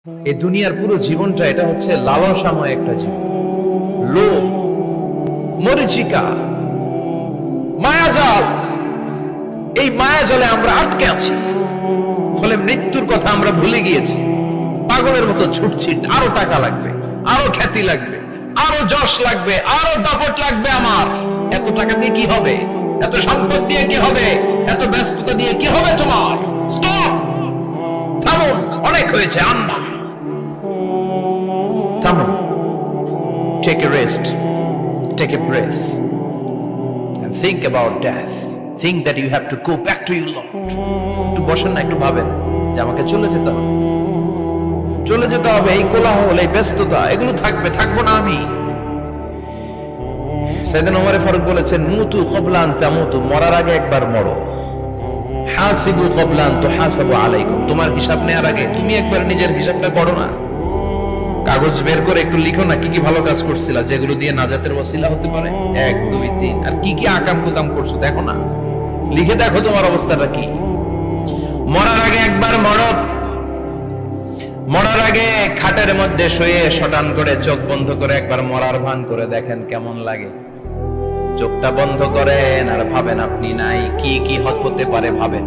এই দুনিয়ার পুরো জীবনটা এটা হচ্ছে লালসাময় একটা জীবন, লোভ, মরিচিকা, মায়াজাল। এই মায়াজালে আমরা আটকে আছি, ফলে মৃত্যুর কথা আমরা ভুলে গিয়েছি। পাগলের মতো ছুটছি, আরো টাকা লাগবে, আরো খ্যাতি লাগবে, আরো যশ লাগবে, আরো দাপট লাগবে। আমার এত টাকা দিয়ে কি হবে? এত সম্পদ দিয়ে কি হবে? এত ব্যস্ততা দিয়ে কি হবে? তোমার স্টপ, থামুন, অনেক হয়েছে। আন্না, থামুন, take a rest, take a breath and think about death. Think that you have to go back to your Lord. একটু বসেন না, একটু ভাবেন যে আমাকে চলে যেতে হবে, চলে যেতে হবে। এই কোলাহল, এই ব্যস্ততা, এগুলো থাকবে, থাকবো না আমি। সাইয়েদনা ওমর ফারুক বলেছেন, মুতু ক্বাবলা আন তামুতু, মরার আগে একবার মরো। হাসিবু ক্বাবলা আন তুহাসাবু আলাইকুম, তোমার হিসাব নেওয়ার আগে তুমি একবার নিজের হিসাবটা করো না। কাগজ বের করে একটু লিখো না, কি কি ভালো কাজ করছিলা, যেগুলো দিয়ে নাজাতের ওসিলা হতে পারে। 1 2 3, আর কি কি আকাম কুকাম করছো দেখো না, লিখে দেখো তোমার অবস্থাটা কি। মরার আগে একবার মরো। মরার আগে খাটের মধ্যে শুয়ে শটান করে চোখ বন্ধ করে একবার মরার ভান করে দেখেন কেমন লাগে। চোখটা বন্ধ করেন আর ভাবেন আপনি নাই, কি কি হতে পারে ভাবেন।